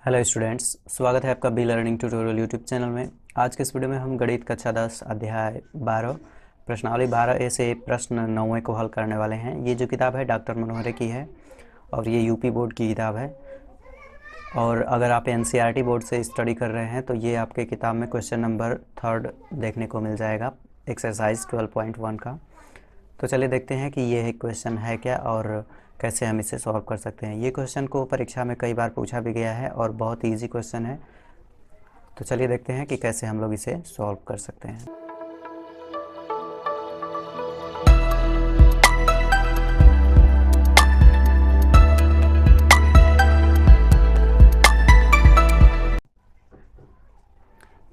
Hello students, स्वागत है आपका be learning tutorial YouTube channel में। आज के इस वीडियो में हम गणित कक्षा 10 अध्याय 12 प्रश्नावली 12A से प्रश्न 9वें को हल करने वाले हैं। ये जो किताब है डॉक्टर मनोहरे की है और ये यूपी बोर्ड की किताब है। और अगर आप एनसीईआरटी बोर्ड से स्टडी कर रहे हैं तो ये आपके किताब में क्वेश्चन नंबर 3 देखने को मिल जाएगा, एक्सरसाइज 12.1 का। तो चलिए देखते हैं कि ये एक क्वेश्चन है क्या और कैसे हम इसे सॉल्व कर सकते हैं। ये क्वेश्चन को परीक्षा में कई बार पूछा भी गया है और बहुत इजी क्वेश्चन है। तो चलिए देखते हैं कि कैसे हम लोग इसे सॉल्व कर सकते हैं।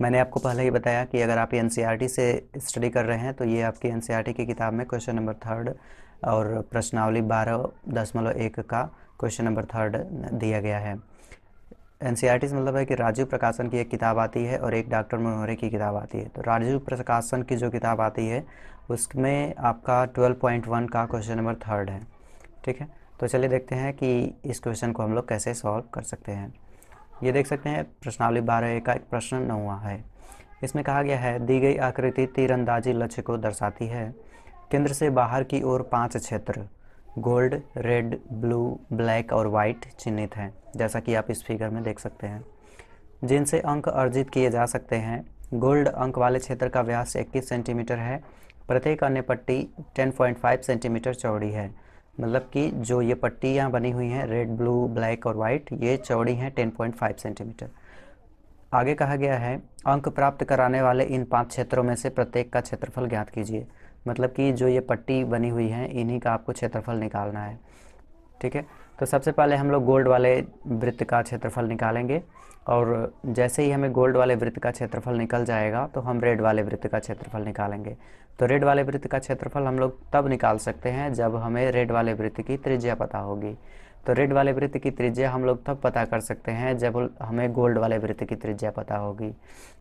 मैंने आपको पहले ही बताया कि अगर आप एनसीईआरटी से स्टडी कर रहे हैं तो ये आपकी एनसीईआरटी की किताब में क्वेश्चन नंबर 3 और प्रश्नावली 12.1 का क्वेश्चन नंबर 3 दिया गया है। एनसीईआरटी से मतलब है कि राजीव प्रकाशन की एक किताब आती है और एक डॉक्टर मनोहरे की किताब आती है। तो राजीव प्रकाशन की जो किताब आती है उसमें आपका 12.1 का क्वेश्चन नंबर 3 है। ठीक है, तो चलिए देखते हैं कि इस क्वेश्चन को हम लोग कैसे सॉल्व कर सकते हैं। ये देख सकते हैं प्रश्नावली 12A का एक प्रश्न 9वां है। इसमें कहा गया है दी गई आकृति तीरंदाजी लक्ष्य को दर्शाती है। केंद्र से बाहर की ओर 5 क्षेत्र गोल्ड, रेड, ब्लू, ब्लैक और वाइट चिन्हित हैं, जैसा कि आप इस फिगर में देख सकते हैं, जिनसे अंक अर्जित किए जा सकते हैं। गोल्ड अंक वाले क्षेत्र का व्यास 21 सेंटीमीटर है। प्रत्येक अन्य पट्टी 10.5 सेंटीमीटर चौड़ी है। मतलब कि जो ये पट्टियाँ बनी हुई हैं रेड, ब्लू, ब्लैक और वाइट, ये चौड़ी हैं 10.5 सेंटीमीटर। आगे कहा गया है अंक प्राप्त कराने वाले इन 5 क्षेत्रों में से प्रत्येक का क्षेत्रफल ज्ञात कीजिए। मतलब कि जो ये पट्टी बनी हुई है इन्हीं का आपको क्षेत्रफल निकालना है। ठीक है, तो सबसे पहले हम लोग गोल्ड वाले वृत्त का क्षेत्रफल निकालेंगे और जैसे ही हमें गोल्ड वाले वृत्त का क्षेत्रफल निकल जाएगा तो हम रेड वाले वृत्त का क्षेत्रफल निकालेंगे। तो रेड वाले वृत्त का क्षेत्रफल हम लोग तब निकाल सकते हैं जब हमें रेड वाले वृत्त की त्रिज्या पता होगी। तो रेड वाले वृत्त की त्रिज्या हम लोग तब पता कर सकते हैं जब हमें गोल्ड वाले वृत्त की त्रिज्या पता होगी।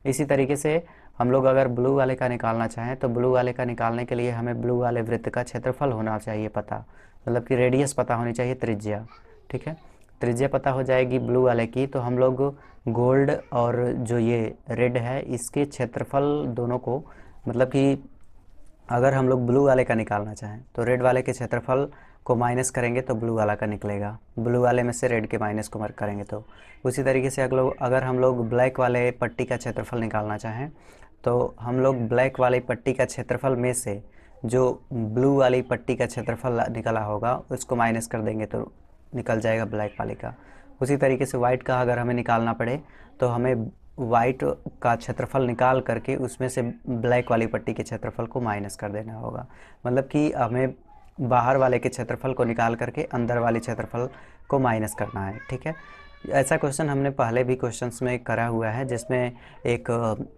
इसी तरीके से हम लोग अगर ब्लू वाले का निकालना चाहें तो ब्लू वाले का निकालने के लिए हमें ब्लू वाले वृत्त का क्षेत्रफल होना चाहिए पता, मतलब कि रेडियस पता होनी चाहिए, त्रिज्या। ठीक है, त्रिज्या पता हो जाएगी ब्लू वाले की तो हम लोग गोल्ड और जो ये रेड है इसके क्षेत्रफल दोनों को, मतलब कि अगर हम लोग ब्लू वाले का निकालना चाहें तो रेड वाले के क्षेत्रफल को माइनस करेंगे तो ब्लू वाला का निकलेगा, ब्लू वाले में से रेड के माइनस को मार्क करेंगे तो। उसी तरीके से अगर हम लोग ब्लैक वाले पट्टी का क्षेत्रफल निकालना चाहें तो हम लोग ब्लैक वाली पट्टी का क्षेत्रफल में से जो ब्लू वाली पट्टी का क्षेत्रफल निकला होगा उसको माइनस कर देंगे तो निकल जाएगा ब्लैक वाले का। उसी तरीके से वाइट का अगर हमें निकालना पड़े तो हमें वाइट का क्षेत्रफल निकाल करके उसमें से ब्लैक वाली पट्टी के क्षेत्रफल को माइनस कर देना होगा। मतलब कि हमें बाहर वाले के क्षेत्रफल को निकाल करके अंदर वाले क्षेत्रफल को माइनस करना है। ठीक है, ऐसा क्वेश्चन हमने पहले भी क्वेश्चंस में करा हुआ है जिसमें एक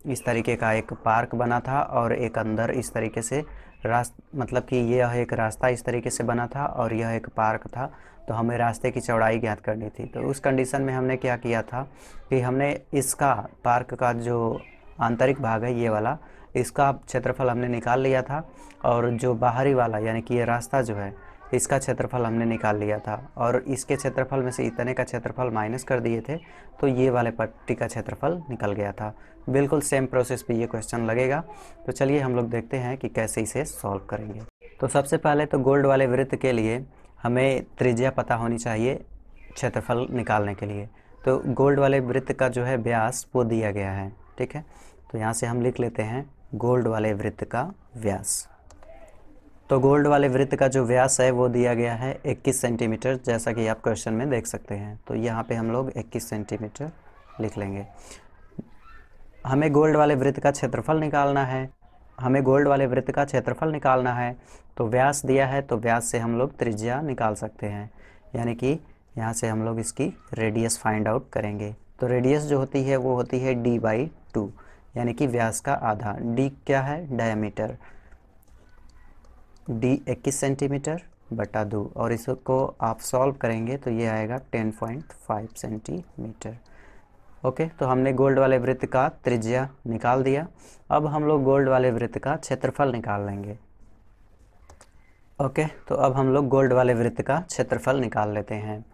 इस तरीके का एक पार्क बना था और एक अंदर इस तरीके से मतलब कि यह एक रास्ता इस तरीके से बना था और यह एक पार्क था। तो हमें रास्ते की चौड़ाई ज्ञात करनी थी। तो उस कंडीशन में हमने क्या किया था कि हमने इसका पार्क का जो आंतरिक भाग है ये वाला, इसका क्षेत्रफल हमने निकाल लिया था और जो बाहरी वाला यानी कि ये रास्ता जो है इसका क्षेत्रफल हमने निकाल लिया था और इसके क्षेत्रफल में से इतने का क्षेत्रफल माइनस कर दिए थे तो ये वाले पट्टी का क्षेत्रफल निकल गया था। बिल्कुल सेम प्रोसेस पे ये क्वेश्चन लगेगा। तो चलिए हम लोग देखते हैं कि कैसे इसे सॉल्व करेंगे। तो सबसे पहले तो गोल्ड वाले वृत्त के लिए हमें त्रिज्या पता होनी चाहिए क्षेत्रफल निकालने के लिए। तो गोल्ड वाले वृत्त का जो है व्यास वो दिया गया है। ठीक है, तो यहाँ से हम लिख लेते हैं गोल्ड वाले वृत्त का व्यास। तो गोल्ड वाले वृत्त का जो व्यास है वो दिया गया है 21 सेंटीमीटर, जैसा कि आप क्वेश्चन में देख सकते हैं। तो यहाँ पे हम लोग 21 सेंटीमीटर लिख लेंगे। हमें गोल्ड वाले वृत्त का क्षेत्रफल निकालना है, तो व्यास दिया है तो व्यास से हम लोग त्रिज्या निकाल सकते हैं, यानी कि यहाँ से हम लोग इसकी रेडियस फाइंड आउट करेंगे। तो रेडियस जो होती है वो होती है d/2, यानी कि व्यास का आधा। d क्या है, डायमीटर। d 21 सेंटीमीटर बटा 2 और इसको आप सॉल्व करेंगे तो ये आएगा 10.5 सेंटीमीटर। ओके, तो हमने गोल्ड वाले वृत्त का त्रिज्या निकाल दिया। अब हम लोग गोल्ड वाले वृत्त का क्षेत्रफल निकाल लेंगे। ओके, तो अब हम लोग गोल्ड वाले वृत्त का क्षेत्रफल निकाल लेते हैं।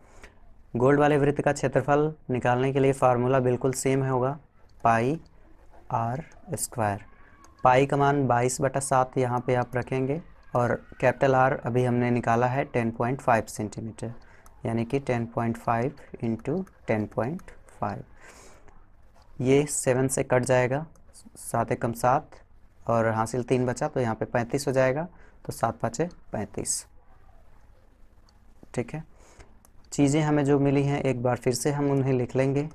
गोल्ड वाले वृत्त का क्षेत्रफल निकालने के लिए फार्मूला बिल्कुल सेम होगा, पाई आर स्क्वायर। पाई का मान 22/7 यहाँ पे आप रखेंगे और कैपिटल आर अभी हमने निकाला है 10.5 सेंटीमीटर, यानी कि 10.5 इंटू 10.5। ये 7 से कट जाएगा, 7 एकम 7 और हासिल 3 बचा तो यहाँ पे 35 हो जाएगा, तो 7 5 35। ठीक है, चीज़ें हमें जो मिली हैं एक बार फिर से हम उन्हें लिख लेंगे।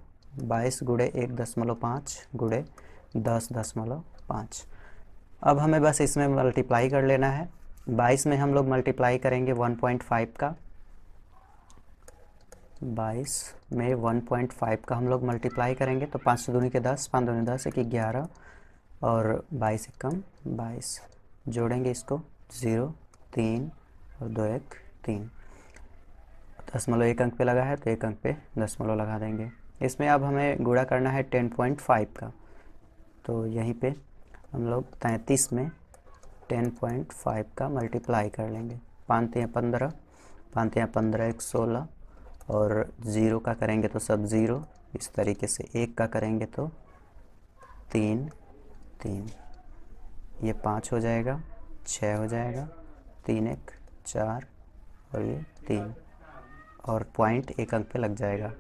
22 गुणे 1.5 गुणे 10.5। अब हमें बस इसमें मल्टीप्लाई कर लेना है। 22 में हम लोग मल्टीप्लाई करेंगे 1.5 का, 22 में 1.5 का हम लोग मल्टीप्लाई करेंगे तो 5 दूनी के 10, 5 दूनी 10, 1 11 और 22 एकम 22। जोड़ेंगे इसको 0 3 और 2 1 3। दशमलव एक अंक पे लगा है तो एक अंक पे दशमलव लगा देंगे। इसमें अब हमें गुणा करना है 10.5 का, तो यहीं पे हम लोग 33 में 10.5 का मल्टीप्लाई कर लेंगे। 5 3 15, 5 3 15 1 16 और 0 का करेंगे तो सब 0, इस तरीके से 1 का करेंगे तो 3 3, ये 5 हो जाएगा, 6 हो जाएगा, 3 1 4 और ये 3 और पॉइंट एक अंक पे लग जाएगा।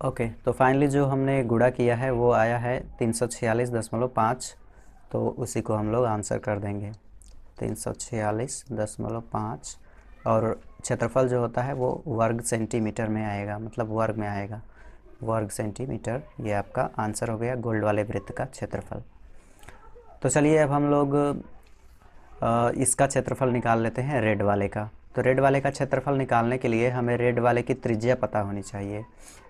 ओके, तो फाइनली जो हमने गुणा किया है वो आया है 346.5, तो उसी को हम लोग आंसर कर देंगे 346.5। और क्षेत्रफल जो होता है वो वर्ग सेंटीमीटर में आएगा, मतलब वर्ग में आएगा, वर्ग सेंटीमीटर। ये आपका आंसर हो गया गोल्ड वाले वृत्त का क्षेत्रफल। तो चलिए अब हम लोग इसका क्षेत्रफल निकाल लेते हैं रेड वाले का। तो रेड वाले का क्षेत्रफल निकालने के लिए हमें रेड वाले की त्रिज्या पता होनी चाहिए।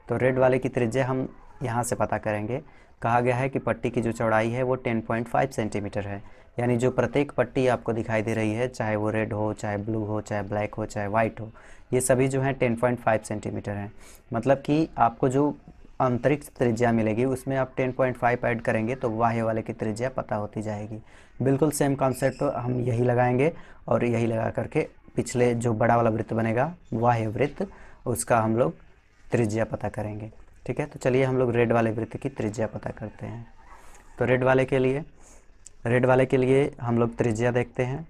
तो रेड वाले की त्रिज्या हम यहाँ से पता करेंगे। कहा गया है कि पट्टी की जो चौड़ाई है वो 10.5 सेंटीमीटर है, यानी जो प्रत्येक पट्टी आपको दिखाई दे रही है, चाहे वो रेड हो, चाहे ब्लू हो, चाहे ब्लैक हो, चाहे वाइट हो, ये सभी जो हैं 10.5 सेंटीमीटर हैं। मतलब कि आपको जो अंतरिक्ष त्रिज्या मिलेगी उसमें आप 10.5 ऐड करेंगे तो बाह्य वाले की त्रिज्या पता होती जाएगी। बिल्कुल सेम कॉन्सेप्ट हम यही लगाएंगे और यही लगा करके पिछले जो बड़ा वाला वृत्त बनेगा बाह्य वृत्त, उसका हम लोग त्रिज्या पता करेंगे। ठीक है, तो चलिए हम लोग रेड वाले वृत्त की त्रिज्या पता करते हैं। तो रेड वाले के लिए हम लोग त्रिज्या देखते हैं।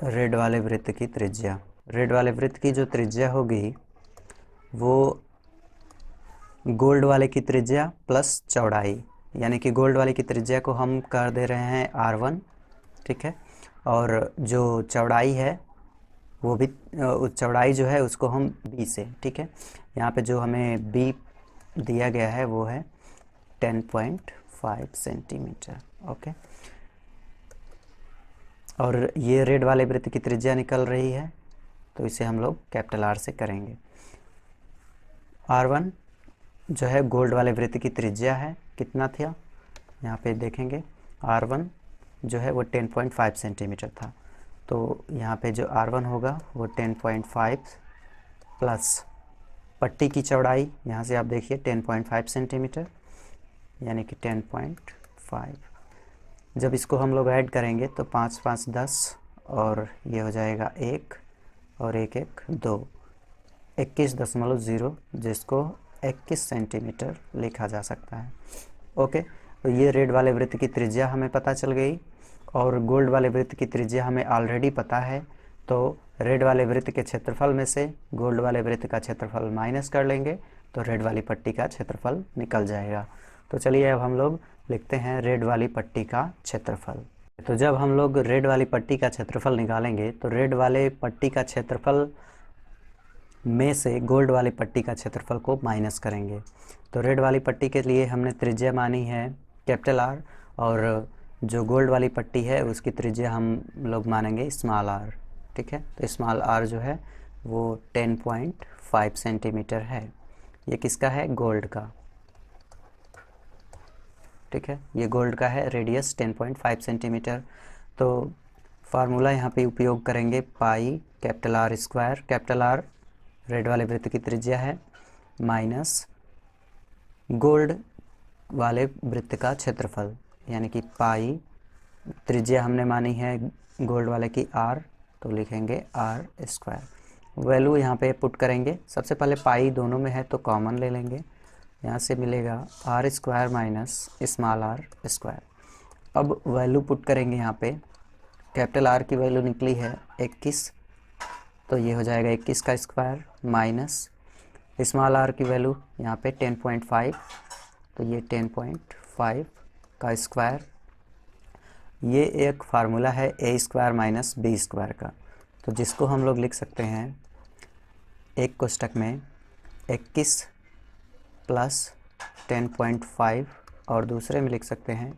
रेड वाले वृत्त की त्रिज्या, रेड वाले वृत्त की जो त्रिज्या होगी वो गोल्ड वाले की त्रिज्या प्लस चौड़ाई, यानी कि गोल्ड वाले की त्रिज्या को हम कर दे रहे हैं R1। ठीक है, और जो चौड़ाई है वो भी चौड़ाई जो है उसको हम B से, ठीक है, यहाँ पे जो हमें B दिया गया है वो है 10.5 सेंटीमीटर। ओके, और ये रेड वाले वृत्त की त्रिज्या निकल रही है तो इसे हम लोग कैपिटल R से करेंगे। R1 जो है गोल्ड वाले वृत्त की त्रिज्या है, कितना था यहाँ पे देखेंगे, R1 जो है वो 10.5 सेंटीमीटर था, तो यहाँ पे जो R1 होगा वो 10.5 प्लस पट्टी की चौड़ाई, यहाँ से आप देखिए 10.5 सेंटीमीटर, यानी कि 10.5। जब इसको हम लोग ऐड करेंगे तो 5 5 10 और ये हो जाएगा 1 और 1 1 2, 21.0, जिसको 21 सेंटीमीटर लिखा जा सकता है। ओके, तो ये रेड वाले वृत्त की त्रिज्या हमें पता चल गई और गोल्ड वाले वृत्त की त्रिज्या हमें ऑलरेडी पता है, तो रेड वाले वृत्त के क्षेत्रफल में से गोल्ड वाले वृत्त का क्षेत्रफल माइनस कर लेंगे तो रेड वाली पट्टी का क्षेत्रफल निकल जाएगा। तो चलिए अब हम लोग लिखते हैं रेड वाली पट्टी का क्षेत्रफल। तो जब हम लोग रेड वाली पट्टी का क्षेत्रफल निकालेंगे तो रेड वाले पट्टी का क्षेत्रफल में से गोल्ड वाली पट्टी का क्षेत्रफल को माइनस करेंगे। तो रेड वाली पट्टी के लिए हमने त्रिज्या मानी है कैपिटल R, और जो गोल्ड वाली पट्टी है उसकी त्रिज्या हम लोग मानेंगे स्मॉल r। ठीक है, तो स्मॉल r जो है वो 10.5 सेंटीमीटर है। ये किसका है, गोल्ड का। ठीक है, ये गोल्ड का है, रेडियस 10.5 सेंटीमीटर। तो फार्मूला यहाँ पे उपयोग करेंगे pi capital R square, capital R red वाले वृत्त की त्रिज्या है, माइनस गोल्ड वाले वृत्त का क्षेत्रफल, यानी कि पाई त्रिज्या हमने मानी है गोल्ड वाले की R तो लिखेंगे आर स्क्वायर। वैल्यू यहाँ पे पुट करेंगे। सबसे पहले पाई दोनों में है तो कॉमन ले लेंगे, यहाँ से मिलेगा r square minus small r square. अब वैल्यू पुट करेंगे यहाँ पे। कैपिटल आर की वैल्यू निकली है 21, तो ये हो जाएगा 21 का स्क्वायर माइनस स्मॉल आर की वैल्यू यहाँ पे 10.5, तो ये 10.5 का स्क्वायर। ये एक फार्मूला है ए स्क्वायर माइनस बी स्क्वायर का, तो जिसको हम लोग लिख सकते हैं एक कोष्टक में 21 प्लस 10.5 और दूसरे में लिख सकते हैं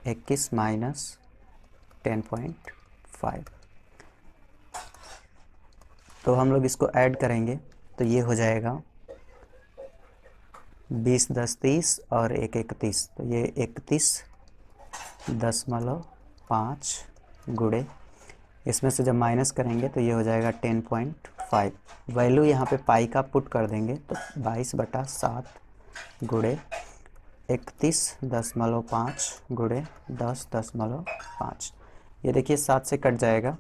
21 माइनस 10.5। तो हम लोग इसको ऐड करेंगे तो ये हो जाएगा 20 10 30 और 1 31, तो ये 31.5 गुणे, इसमें से जब माइनस करेंगे तो ये हो जाएगा 10.5। वैल्यू यहाँ पे पाई का पुट कर देंगे तो 22/7 गुणे 31.5 गुणे 10.5। ये देखिए 7 से कट जाएगा,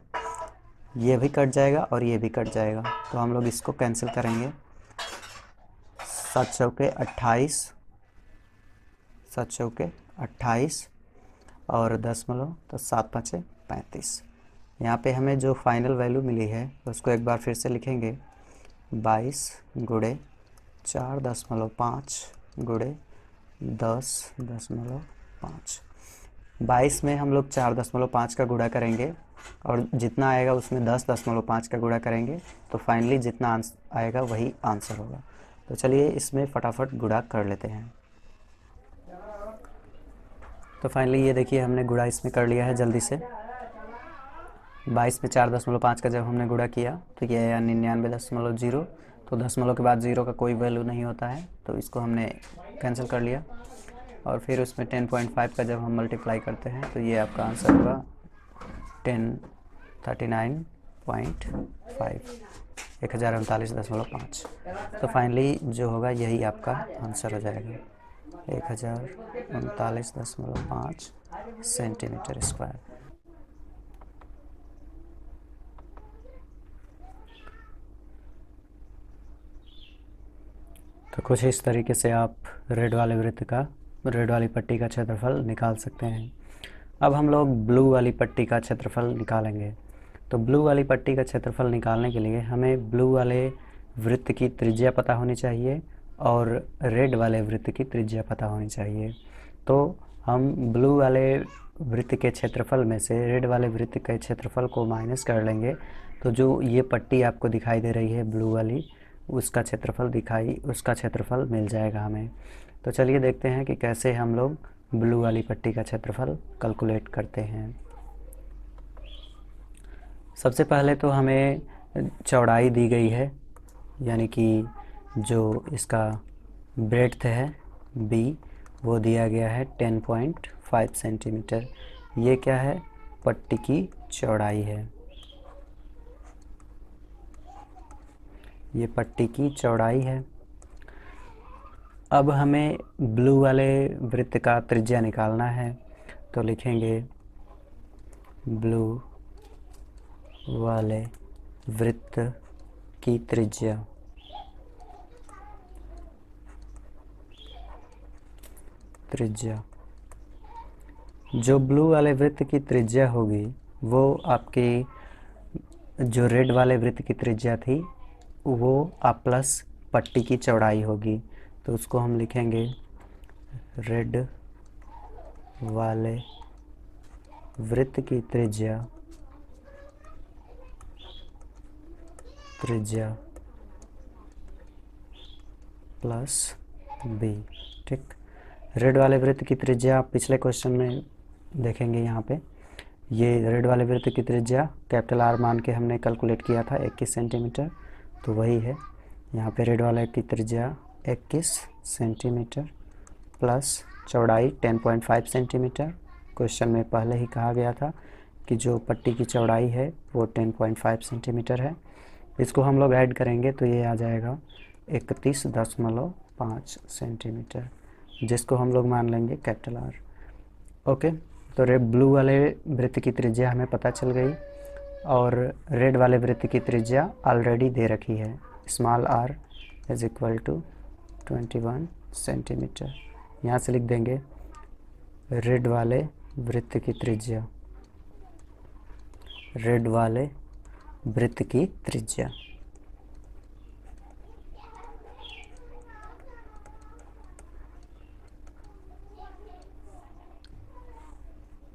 ये भी कट जाएगा और ये भी कट जाएगा, तो हम लोग इसको कैंसिल करेंगे। 7 चौके 28, 7 चौके 28 और 10 तो 7 5 35। यहाँ पे हमें जो फाइनल वैल्यू मिली है उसको एक बार फिर से लिखेंगे 22 गुणे 4.5 गुणे 10.5। 22 में हम लोग 4.5 का गुणा करेंगे और जितना आएगा उसमें 10.5 का गुणा करेंगे, तो फाइनली जितना आएगा वही आंसर होगा। तो चलिए इसमें फटाफट गुणा कर लेते हैं। तो फाइनली ये देखिए हमने गुणा इसमें कर लिया है जल्दी से। 22 में 4.5 का जब हमने गुणा किया तो ये आया 99.0। तो दशमलव के बाद 0 का कोई वैल्यू नहीं होता है, तो इसको हमने कैंसिल कर लिया। और फिर उसमें 10.5 का जब हम मल्टीप्लाई करते हैं तो ये आपका आंसर होगा 1039.5, 1039.5। तो फाइनली जो होगा यही आपका आंसर हो जाएगा 1039.5 सेंटीमीटर स्क्वायर। तो कुछ इस तरीके से आप रेड वाले वृत्त का, रेड वाली पट्टी का क्षेत्रफल निकाल सकते हैं। अब हम लोग ब्लू वाली पट्टी का क्षेत्रफल निकालेंगे। तो ब्लू वाली पट्टी का क्षेत्रफल निकालने के लिए हमें ब्लू वाले वृत्त की त्रिज्या पता होनी चाहिए और रेड वाले वृत्त की त्रिज्या पता होनी चाहिए। तो हम ब्लू वाले वृत्त के क्षेत्रफल में से रेड वाले वृत्त के क्षेत्रफल को माइनस कर लेंगे, तो जो ये पट्टी आपको दिखाई दे रही है ब्लू वाली, उसका क्षेत्रफल मिल जाएगा हमें। तो चलिए देखते हैं कि कैसे हम लोग ब्लू वाली पट्टी का क्षेत्रफल कैलकुलेट करते हैं। सबसे पहले तो हमें चौड़ाई दी गई है, यानी कि जो इसका ब्रेड्थ है b, वो दिया गया है 10.5 सेंटीमीटर। ये क्या है? पट्टी की चौड़ाई है, ये पट्टी की चौड़ाई है। अब हमें ब्लू वाले वृत्त का त्रिज्या निकालना है, तो लिखेंगे ब्लू वाले वृत्त की त्रिज्या जो ब्लू वाले वृत्त की त्रिज्या होगी वो आपकी जो रेड वाले वृत्त की त्रिज्या थी वो आप प्लस पट्टी की चौड़ाई होगी। तो उसको हम लिखेंगे रेड वाले वृत्त की त्रिज्या प्लस बी। ठीक, रेड वाले वृत्त की त्रिज्या आप पिछले क्वेश्चन में देखेंगे। यहाँ पे ये रेड वाले वृत्त की त्रिज्या कैपिटल आर मान के हमने कैलकुलेट किया था 21 सेंटीमीटर, तो वही है। यहाँ पे रेड वाले की त्रिज्या 21 सेंटीमीटर प्लस चौड़ाई 10.5 सेंटीमीटर। क्वेश्चन में पहले ही कहा गया था कि जो पट्टी की चौड़ाई है वो 10.5 सेंटीमीटर है। इसको हम लोग ऐड करेंगे तो ये आ जाएगा 31.5 सेंटीमीटर, जिसको हम लोग मान लेंगे कैपिटल आर। ओके, तो रेड ब्लू वाले वृत्त की त्रिज्या हमें पता चल गई। और रेड वाले वृत्त की त्रिज्या ऑलरेडी दे रखी है, small r is equal to 21 centimetre. यहाँ से लिख देंगे रेड वाले वृत्त की त्रिज्या, रेड वाले वृत्त की त्रिज्या।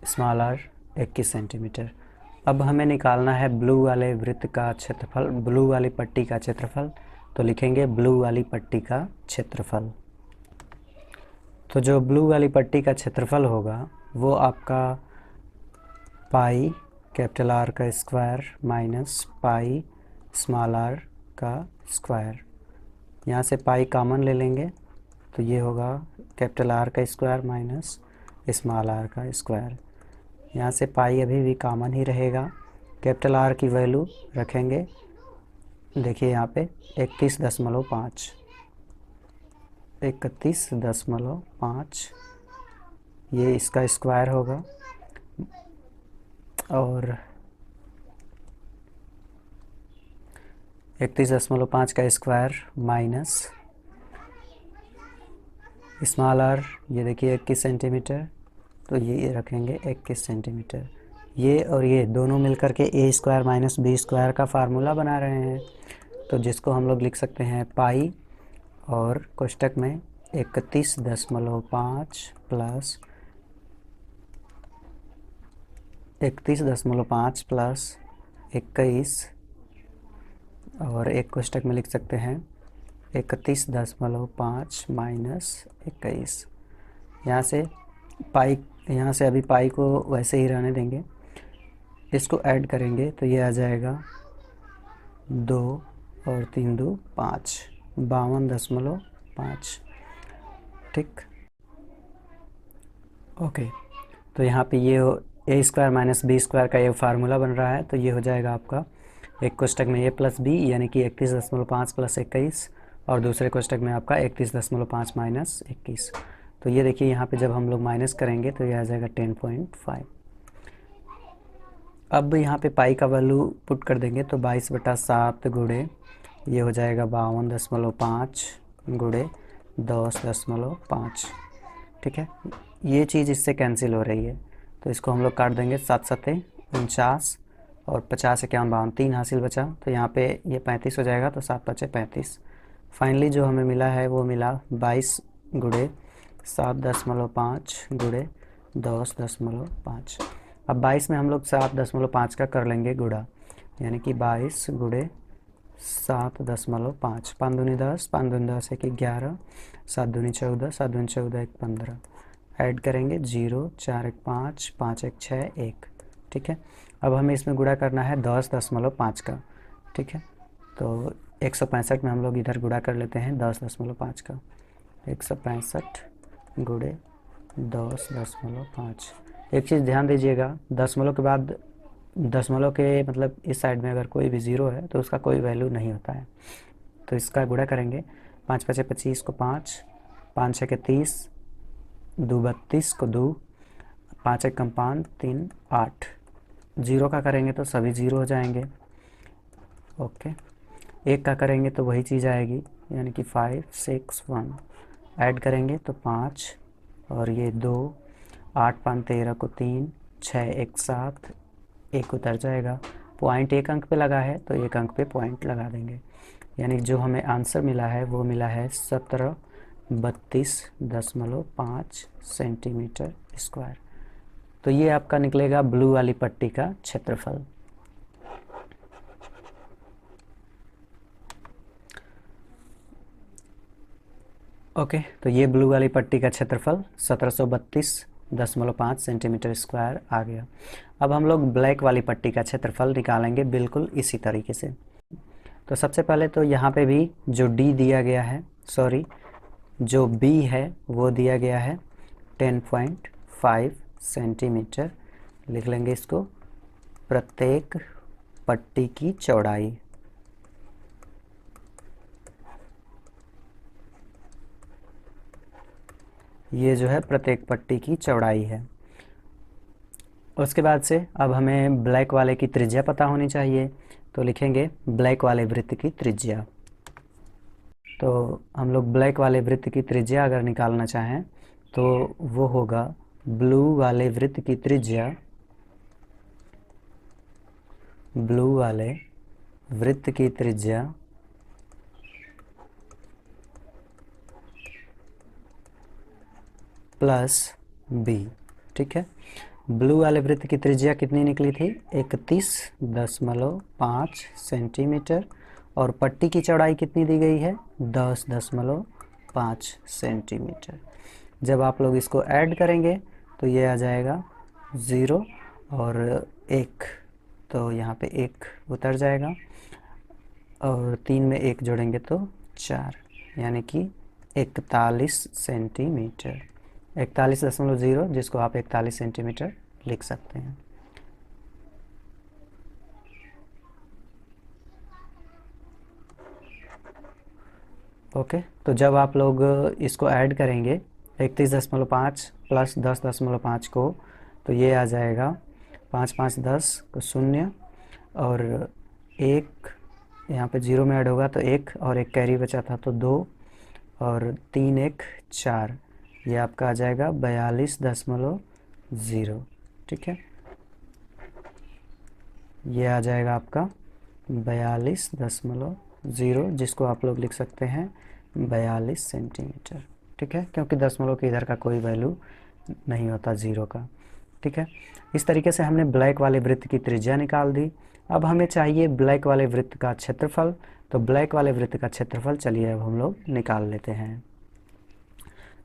Small r 21 centimetre. अब हमें निकालना है ब्लू वाले वृत्त का क्षेत्रफल, ब्लू वाली पट्टी का क्षेत्रफल। तो लिखेंगे ब्लू वाली पट्टी का क्षेत्रफल। तो जो ब्लू वाली पट्टी का क्षेत्रफल होगा वो आपका पाई कैपिटल R का square minus pi small r का स्क्वायर। यहाँ से पाई कॉमन ले लेंगे तो ये होगा कैपिटल R का स्क्वायर माइनस स्मॉल r का स्क्वायर। यहाँ से पाई अभी भी कॉमन ही रहेगा। कैपिटल R की वैल्यू रखेंगे, देखिए यहाँ पे 31.5, 31.5 ये इसका स्क्वायर होगा और 31.5 का स्क्वायर माइनस स्मॉल r, ये देखिए 21 सेंटीमीटर, तो ये रखेंगे 21 सेंटीमीटर। ये और ये दोनों मिलकर के ए स्क्वायर माइनस बी स्क्वायर का फार्मूला बना रहे हैं, तो जिसको हम लोग लिख सकते हैं पाई और कोष्टक में 31.5 प्लस 31.5 प्लस 21 और एक कोष्टक में लिख सकते हैं 31.5 माइनस 21। यहाँ से पाई, यहाँ से अभी पाई को वैसे ही रहने देंगे, इसको ऐड करेंगे तो ये आ जाएगा 2 और 3 2 5, 52.5। ठीक, ओके। तो यहाँ पे ये ए स्क्वायर माइनस बी स्क्वायर का ये फार्मूला बन रहा है, तो ये हो जाएगा आपका एक कोष्टक में ए प्लस बी यानी कि 31.5 प्लस 21 और दूसरे कोष्टक में आपका 31.5 माइनस 21। तो ये देखिए यहाँ पे जब हम लोग माइनस करेंगे तो ये आ जाएगा 10.5। अब यहाँ पे पाई का वैल्यू पुट कर देंगे तो 22/7 गुणे ये हो जाएगा 52.5 गुणे 10.5। ठीक है, ये चीज़ इससे कैंसिल हो रही है तो इसको हम लोग काट देंगे। 7 सत्ते 49 और 50 51 52, 3 हासिल बचा, तो यहाँ पे ये 35 हो जाएगा, तो 7 बचे 35। फाइनली जो हमें मिला है वो मिला 22 गुणे 7.5 गुणे 10.5। अब 22 में हम लोग 7.5 का कर लेंगे गुणा, यानी कि 22 गुणे 7.5, 5 दूनी 10, 5 दूनी 10 1 11, 7 दूनी 14, 7 दूनी 14 1 15, ऐड करेंगे 0 4 1 5, 5 1 6 1। ठीक है, अब हमें इसमें गुणा करना है 10.5 का। ठीक है, तो 165 में हम लोग इधर गुणा कर लेते हैं 10.5 का। 165 गुणे 10.5। एक चीज़ ध्यान दीजिएगा, दशमलव के बाद, दशमलव के मतलब इस साइड में अगर कोई भी ज़ीरो है तो उसका कोई वैल्यू नहीं होता है, तो इसका गुणा करेंगे। 5 5 25 को 5, 5 6 30, 2 32 को 2, 5 1 5 3 8। ज़ीरो का करेंगे तो सभी ज़ीरो हो जाएंगे। ओके, एक का करेंगे तो वही चीज़ आएगी, यानी कि 5 6 1। ऐड करेंगे तो 5 और ये 2, 8 5 13 को 3, 6 1 7, एक उतर जाएगा। पॉइंट एक अंक पे लगा है तो एक अंक पे पॉइंट लगा देंगे, यानी जो हमें आंसर मिला है वो मिला है 1732.5 सेंटीमीटर स्क्वायर। तो ये आपका निकलेगा ब्लू वाली पट्टी का क्षेत्रफल। ओके, तो ये ब्लू वाली पट्टी का क्षेत्रफल 1732.5 सेंटीमीटर स्क्वायर आ गया। अब हम लोग ब्लैक वाली पट्टी का क्षेत्रफल निकालेंगे बिल्कुल इसी तरीके से। तो सबसे पहले तो यहाँ पे भी जो डी दिया गया है, सॉरी जो बी है वो दिया गया है 10.5 सेंटीमीटर। लिख लेंगे इसको, प्रत्येक पट्टी की चौड़ाई। ये जो है प्रत्येक पट्टी की चौड़ाई है। उसके बाद से अब हमें ब्लैक वाले की त्रिज्या पता होनी चाहिए, तो लिखेंगे ब्लैक वाले वृत्त की त्रिज्या। तो हम लोग ब्लैक वाले वृत्त की त्रिज्या अगर निकालना चाहें तो वो होगा ब्लू वाले वृत्त की त्रिज्या, ब्लू वाले वृत्त की त्रिज्या प्लस बी। ठीक है, ब्लू वाले वृत्त की त्रिज्या कितनी निकली थी? 31.5 सेंटीमीटर, और पट्टी की चौड़ाई कितनी दी गई है? 10.5 सेंटीमीटर। जब आप लोग इसको ऐड करेंगे तो ये आ जाएगा 0 और 1, तो यहाँ पे 1 उतर जाएगा, और 3 में 1 जोड़ेंगे तो 4, यानी कि 41 सेंटीमीटर। 41.0, जिसको आप 41 सेंटीमीटर लिख सकते हैं। ओके, तो जब आप लोग इसको ऐड करेंगे 31.5 प्लस 10.5 को, तो ये आ जाएगा 5 5 10 को 0, और 1 यहाँ पे 0 में ऐड होगा तो 1, और 1 कैरी बचा था तो 2, और 3 1 4, ये आपका आ जाएगा 42.0। ठीक है, ये आ जाएगा आपका 42.0, जिसको आप लोग लिख सकते हैं 42 सेंटीमीटर। ठीक है, क्योंकि दशमलव के इधर का कोई वैल्यू नहीं होता 0 का। ठीक है, इस तरीके से हमने ब्लैक वाले वृत्त की त्रिज्या निकाल दी। अब हमें चाहिए ब्लैक वाले वृत्त का क्षेत्रफल, तो ब्लैक वाले वृत्त का क्षेत्रफल चलिए अब हम लोग निकाल लेते हैं।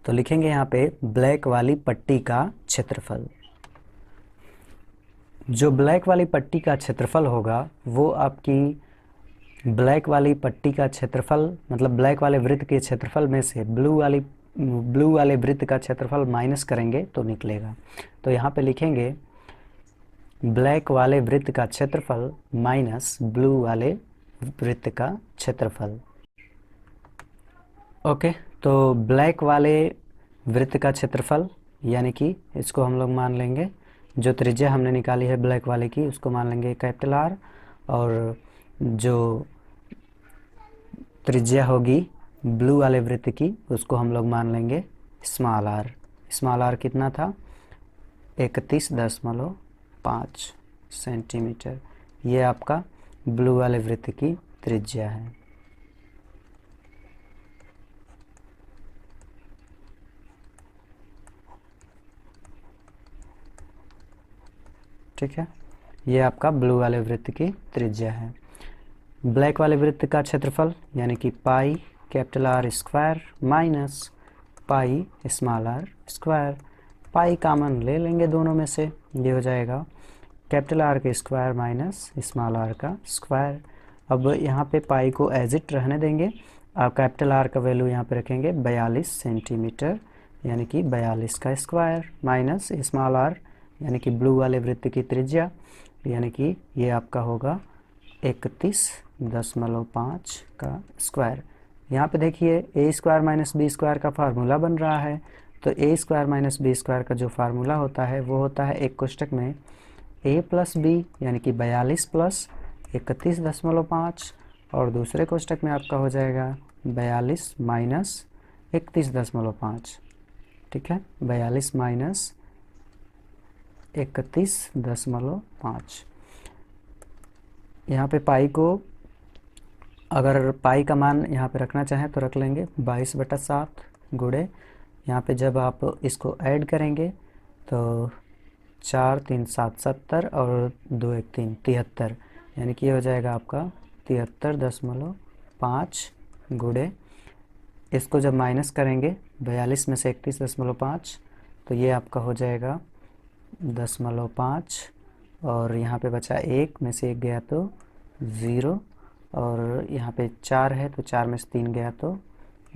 तो लिखेंगे यहाँ पे ब्लैक वाली पट्टी का क्षेत्रफल। जो ब्लैक वाली पट्टी का क्षेत्रफल होगा वो आपकी ब्लैक वाली पट्टी का क्षेत्रफल, मतलब ब्लैक वाले वृत्त के क्षेत्रफल में से ब्लू वाले वृत्त का क्षेत्रफल माइनस करेंगे तो निकलेगा। तो यहाँ पे लिखेंगे ब्लैक वाले वृत्त का क्षेत्रफल माइनस ब्लू वाले वृत्त का क्षेत्रफल। ओके, तो ब्लैक वाले वृत्त का क्षेत्रफल, यानी कि इसको हम लोग मान लेंगे, जो त्रिज्या हमने निकाली है ब्लैक वाले की उसको मान लेंगे कैपिटल आर, और जो त्रिज्या होगी ब्लू वाले वृत्त की उसको हम लोग मान लेंगे स्मॉल आर। स्मॉल आर कितना था? 31.5 सेंटीमीटर। ये आपका ब्लू वाले वृत्त की त्रिज्या है। ठीक है, ये आपका ब्लू वाले वृत्त की त्रिज्या है। ब्लैक वाले वृत्त का क्षेत्रफल यानी कि pi capital R square minus pi small r square. Pi common ले लेंगे दोनों में से, ये हो जाएगा कैपिटल आर का स्क्वायर माइनस स्मॉल आर का स्क्वायर। अब यहाँ पे पाई को एज इट रहने देंगे, और कैपिटल आर का वैल्यू यहाँ पे रखेंगे 42 सेंटीमीटर, यानी कि 42 का स्क्वायर माइनस स्मॉल आर यानी कि ब्लू वाले वृत्त की त्रिज्या, यानी कि ये आपका होगा 31.5 का स्क्वायर। यहाँ पे देखिए ए स्क्वायर माइनस बी स्क्वायर का फार्मूला बन रहा है, तो ए स्क्वायर माइनस बी स्क्वायर का जो फार्मूला होता है वो होता है एक कोष्टक में ए प्लस बी यानी कि 42 प्लस 31.5, और दूसरे कोष्टक में आपका हो जाएगा 42 माइनस 31.5। ठीक है, 42 माइनस 31.5। यहाँ पे पाई को, अगर पाई का मान यहाँ पे रखना चाहें तो रख लेंगे 22/7 गुणे, यहाँ पे जब आप इसको ऐड करेंगे तो 4 3 7 70 और 2 1 3 73, यानी कि ये हो जाएगा आपका 73.5 गुणे। इसको जब माइनस करेंगे 42 में से 31.5, तो ये आपका हो जाएगा 0.5, और यहाँ पे बचा 1 में से 1 गया तो 0, और यहाँ पे 4 है तो 4 में से 3 गया तो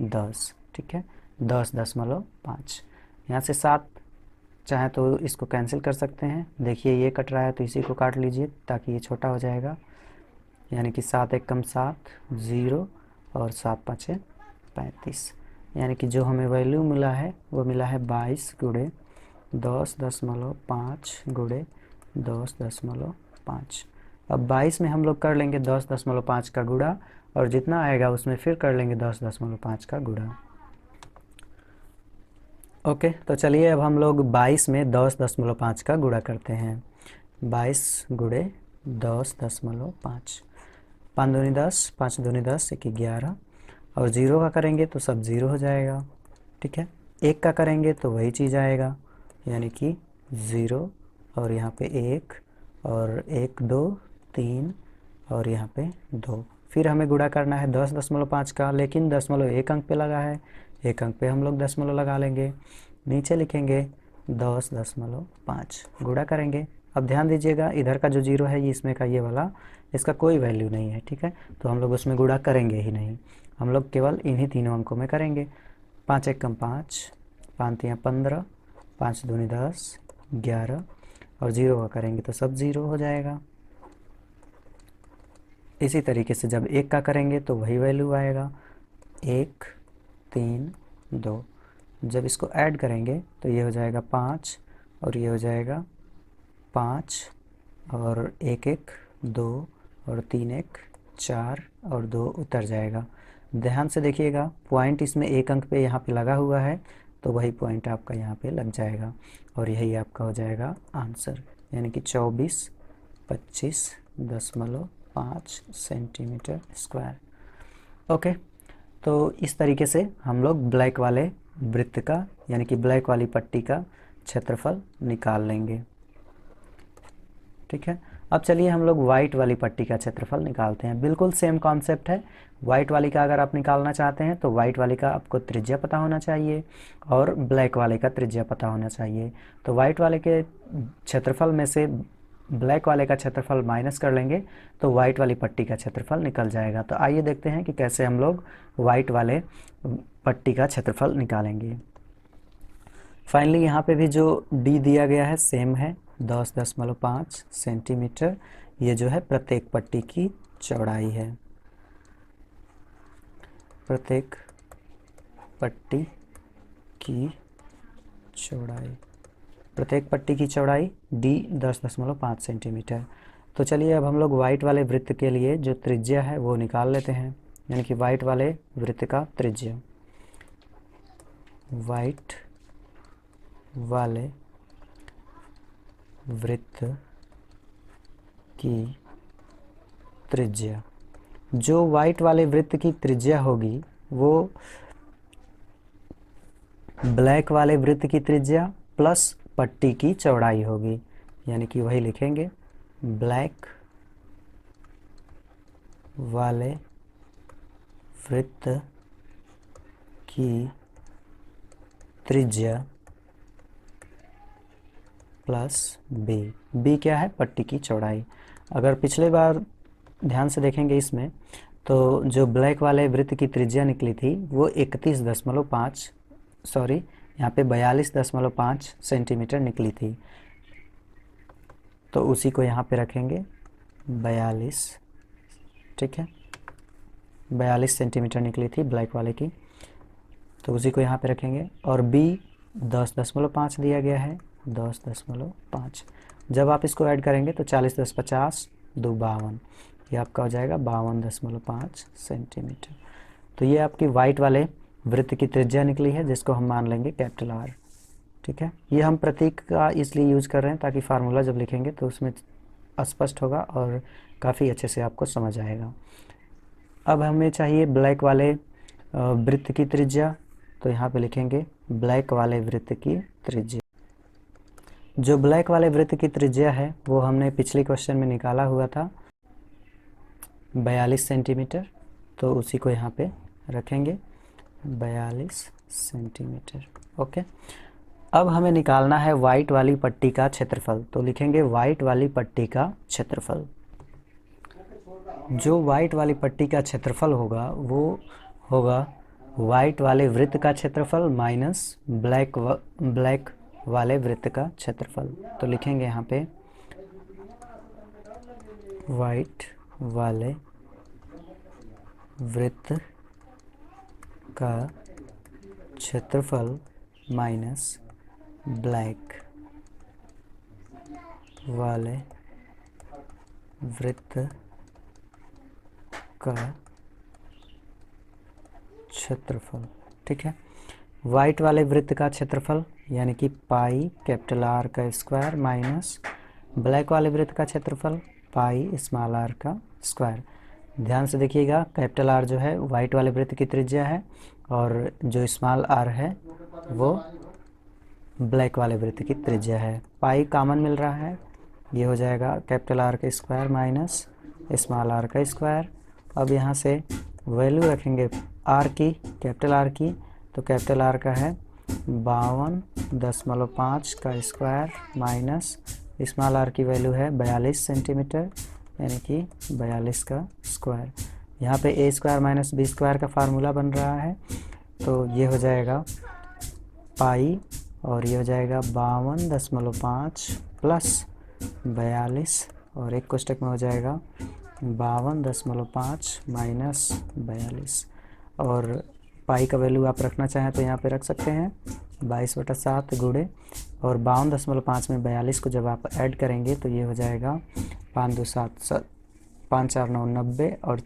10। ठीक है, 10.5। यहाँ से 7 चाहे तो इसको कैंसिल कर सकते हैं। देखिए ये कट रहा है तो इसी को काट लीजिए ताकि ये छोटा हो जाएगा, यानी कि 7 1 कम 7 0, और 7 5 35, यानी कि जो हमें वैल्यू मिला है वो मिला है 22 गुणे 10.5 गुणे 10.5। अब 22 में हम लोग कर लेंगे 10.5 का गुणा, और जितना आएगा उसमें फिर कर लेंगे 10.5 का गुणा। ओके, तो चलिए अब हम लोग 22 में 10.5 का गुणा करते हैं। 22 गुणे 10.5, 5 दूनी 10, 5 दूनी 10, 1 11, और 0 का करेंगे तो सब 0 हो जाएगा। ठीक है, 1 का करेंगे तो वही चीज़ आएगा, यानी कि 0, और यहाँ पे 1, और 1 2 3, और यहाँ पे 2। फिर हमें गुणा करना है 10.5 का, लेकिन दशमलव एक अंक पे लगा है, एक अंक पे हम लोग दशमलव लगा लेंगे। नीचे लिखेंगे 10.5, गुणा करेंगे। अब ध्यान दीजिएगा, इधर का जो 0 है ये इसमें का ये वाला, इसका कोई वैल्यू नहीं है। ठीक है, तो हम लोग उसमें गुणा करेंगे ही नहीं, हम लोग केवल इन्हीं तीनों अंकों में करेंगे। 5 एक कम 5, 5 तियाँ 15, 5 दूनी 10, 11, और 0 का करेंगे तो सब 0 हो जाएगा। इसी तरीके से जब 1 का करेंगे तो वही वैल्यू आएगा, 1 3 2। जब इसको ऐड करेंगे तो ये हो जाएगा 5, और ये हो जाएगा 5, और 1 1 2, और 3 1 4, और 2 उतर जाएगा। ध्यान से देखिएगा, पॉइंट इसमें एक अंक पे यहाँ पे लगा हुआ है, तो वही पॉइंट आपका यहाँ पे लग जाएगा, और यही आपका हो जाएगा आंसर, यानी कि 24.25 सेंटीमीटर स्क्वायर। ओके, तो इस तरीके से हम लोग ब्लैक वाले वृत्त का, यानी कि ब्लैक वाली पट्टी का क्षेत्रफल निकाल लेंगे। ठीक है, अब चलिए हम लोग वाइट वाली पट्टी का क्षेत्रफल निकालते हैं। बिल्कुल सेम कॉन्सेप्ट है। वाइट वाली का अगर आप निकालना चाहते हैं तो वाइट वाली का आपको त्रिज्या पता होना चाहिए, और ब्लैक वाले का त्रिज्या पता होना चाहिए। तो वाइट वाले के क्षेत्रफल में से ब्लैक वाले का क्षेत्रफल माइनस कर लेंगे तो वाइट वाली पट्टी का क्षेत्रफल निकल जाएगा। तो आइए देखते हैं कि कैसे हम लोग वाइट वाले पट्टी का क्षेत्रफल निकालेंगे। फाइनली यहाँ पे भी जो डी दिया गया है सेम है, 10.5 सेंटीमीटर। ये जो है प्रत्येक पट्टी की चौड़ाई है, प्रत्येक पट्टी की चौड़ाई, प्रत्येक पट्टी की चौड़ाई डी 10.5 सेंटीमीटर। तो चलिए अब हम लोग वाइट वाले वृत्त के लिए जो त्रिज्या है वो निकाल लेते हैं, यानी कि वाइट वाले वृत्त का त्रिज्या। वाइट वाले वृत्त की त्रिज्या, जो वाइट वाले वृत्त की त्रिज्या होगी वो ब्लैक वाले वृत्त की त्रिज्या प्लस पट्टी की चौड़ाई होगी, यानी कि वही लिखेंगे, ब्लैक वाले वृत्त की त्रिज्या प्लस बी। बी क्या है? पट्टी की चौड़ाई। अगर पिछले बार ध्यान से देखेंगे इसमें, तो जो ब्लैक वाले वृत्त की त्रिज्या निकली थी वो 31.5, सॉरी यहाँ पे 42.5 सेंटीमीटर निकली थी। तो उसी को यहाँ पे रखेंगे 42, ठीक है, 42 सेंटीमीटर निकली थी ब्लैक वाले की, तो उसी को यहाँ पे रखेंगे। और बी 10.5 दिया गया है, 10.5। जब आप इसको ऐड करेंगे तो 40.50 2 52, ये आपका हो जाएगा 52.5 सेंटीमीटर। तो ये आपकी वाइट वाले वृत्त की त्रिज्या निकली है, जिसको हम मान लेंगे कैपिटल आर। ठीक है, ये हम प्रतीक का इसलिए यूज़ कर रहे हैं ताकि फार्मूला जब लिखेंगे तो उसमें स्पष्ट होगा और काफ़ी अच्छे से आपको समझ आएगा। अब हमें चाहिए ब्लैक वाले वृत्त की त्रिज्या, तो यहाँ पे लिखेंगे ब्लैक वाले वृत्त की त्रिज्या। जो ब्लैक वाले वृत्त की त्रिज्या है वो हमने पिछले क्वेश्चन में निकाला हुआ था 42 सेंटीमीटर, तो उसी को यहाँ पे रखेंगे 42 सेंटीमीटर। ओके, अब हमें निकालना है वाइट वाली पट्टी का क्षेत्रफल, तो लिखेंगे वाइट वाली पट्टी का क्षेत्रफल। जो वाइट वाली पट्टी का क्षेत्रफल होगा वो होगा वाइट वाले वृत्त का क्षेत्रफल माइनस ब्लैक वाले वृत्त का क्षेत्रफल। तो लिखेंगे यहाँ पे वाइट वाले वृत्त का क्षेत्रफल माइनस ब्लैक वाले वृत्त का क्षेत्रफल। ठीक है, वाइट वाले वृत्त का क्षेत्रफल यानी कि पाई कैपिटल आर का स्क्वायर माइनस ब्लैक वाले वृत्त का क्षेत्रफल पाई स्मॉल आर का स्क्वायर। ध्यान से देखिएगा, कैपिटल आर जो है वाइट वाले वृत्त की त्रिज्या है और जो स्मॉल आर है वो ब्लैक वाले वृत्त की त्रिज्या है। पाई कॉमन मिल रहा है, ये हो जाएगा कैपिटल आर का स्क्वायर माइनस स्मॉल आर का स्क्वायर। अब यहाँ से वैल्यू रखेंगे आर की, कैपिटल आर की, तो कैपिटल आर का है 52.5 का स्क्वायर माइनस स्मॉल आर की वैल्यू है 42 सेंटीमीटर यानी कि 42 का स्क्वायर। यहाँ पे ए स्क्वायर माइनस बी स्क्वायर का फार्मूला बन रहा है, तो ये हो जाएगा पाई और ये हो जाएगा 52.5 प्लस 42 और एक कोष्टक में हो जाएगा 52.5 माइनस 42 और पाई का वैल्यू आप रखना चाहें तो यहाँ पे रख सकते हैं 22/7 गुणे और 52.5 में 42 को जब आप ऐड करेंगे तो ये हो जाएगा 5 2 7 5 4 9 90 और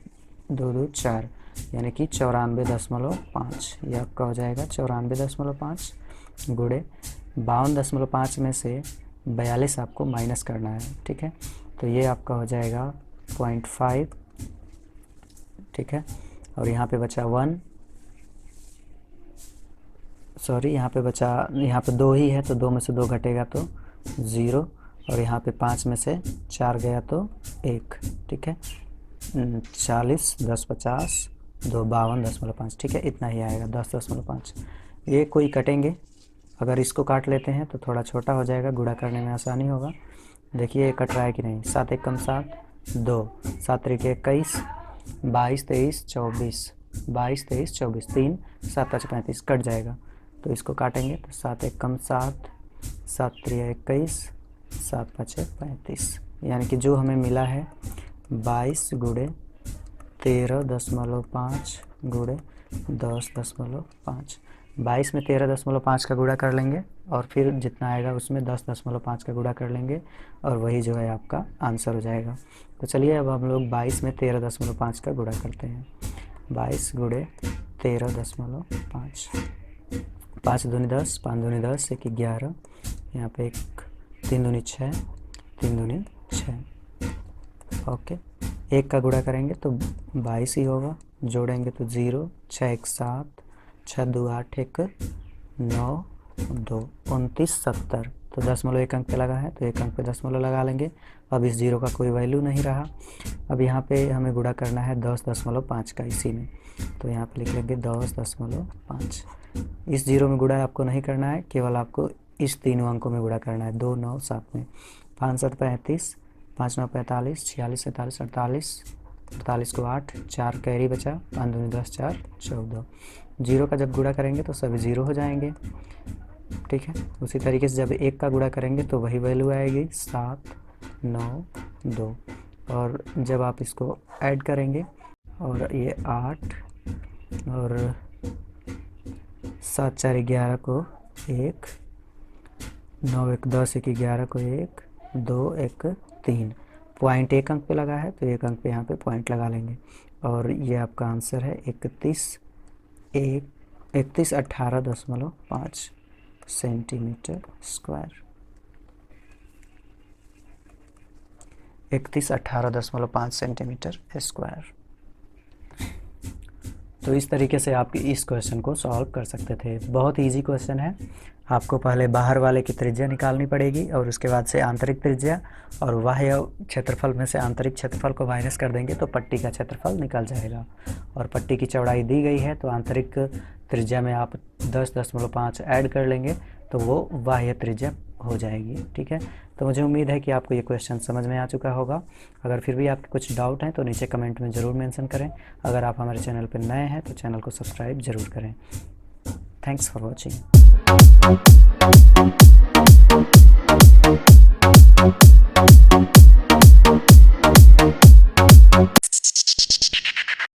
2 2 4 यानी कि 94.5। ये आपका हो जाएगा 94.5 गुणे 52.5 में से 42 आपको माइनस करना है। ठीक है, तो ये आपका हो जाएगा 0.5। ठीक है, और यहाँ पे बचा 1, सॉरी यहाँ पे बचा, यहाँ पे 2 ही है तो 2 में से 2 घटेगा तो 0 और यहाँ पे 5 में से 4 गया तो 1। ठीक है, 40 10 50 2 52.5। ठीक है, इतना ही आएगा 10.5। ये कोई कटेंगे, अगर इसको काट लेते हैं तो थोड़ा छोटा हो जाएगा, गुणा करने में आसानी होगा। देखिए ये कट रहा है कि नहीं, 7 1 कम 7 2 7 3 21 22 23 24 22 23 24 3 7 5 35 कट जाएगा, तो इसको काटेंगे तो 7 1 कम 7 7 3 21 7 5 35 यानी कि जो हमें मिला है 22 गुणे 13.5 गुणे 10.5। 22 में 13.5 का गुणा कर लेंगे और फिर जितना आएगा उसमें 10.5 का गुणा कर लेंगे और वही जो है आपका आंसर हो जाएगा। तो चलिए अब हम लोग 22 में 13.5 का गुणा करते हैं। 22 गुणे 13.5, 5 दूनी 10 5 दूनी 10 1 11, यहाँ पे 3 दूनी 6 3 दूनी 6। ओके, 1 का गुणा करेंगे तो 22 ही होगा, जोड़ेंगे तो 0 6 1 7 6 2 8 1 9 2 29 70। तो दशमलव एक अंक पे लगा है तो एक अंक पे दशमलव लगा लेंगे। अब इस 0 का कोई वैल्यू नहीं रहा। अब यहाँ पे हमें गुणा करना है 10.5 का इसी में, तो यहाँ पे लिख लेंगे 10.5। इस 0 में गुणा आपको नहीं करना है, केवल आपको इस तीनों अंकों में गुणा करना है 2 9 7 में। 5 7 35 5 9 45 46 47 48 48 को 8 4 कैरी बचा 5 दूनी 10 4 14। 0 का जब गुणा करेंगे तो सभी 0 हो जाएंगे। ठीक है, उसी तरीके से जब 1 का गुणा करेंगे तो वही वैल्यू आएगी 7 9 2 और जब आप इसको ऐड करेंगे और ये 8 और 7 4 11 को 1 9 1 10 1 11 को 1 2 1 3। पॉइंट एक अंक पे लगा है तो एक अंक पे यहाँ पे पॉइंट लगा लेंगे और ये आपका आंसर है 3118.5 सेंटीमीटर स्क्वायर। 3118.5 centimetre square. तो इस तरीके से आप इस क्वेश्चन को सॉल्व कर सकते थे। बहुत इजी क्वेश्चन है। आपको पहले बाहर वाले की त्रिज्या निकालनी पड़ेगी और उसके बाद से आंतरिक त्रिज्या और बाह्य क्षेत्रफल में से आंतरिक क्षेत्रफल को माइनस कर देंगे तो पट्टी का क्षेत्रफल निकल जाएगा। और पट्टी की चौड़ाई दी गई है तो आंतरिक त्रिज्या में आप 10.5 ऐड कर लेंगे तो वो बाह्य त्रिज्या हो जाएगी। ठीक है, तो मुझे उम्मीद है कि आपको ये क्वेश्चन समझ में आ चुका होगा। अगर फिर भी आपके कुछ डाउट हैं तो नीचे कमेंट में ज़रूर मेंशन करें। अगर आप हमारे चैनल पर नए हैं तो चैनल को सब्सक्राइब ज़रूर करें। Thanks for watching.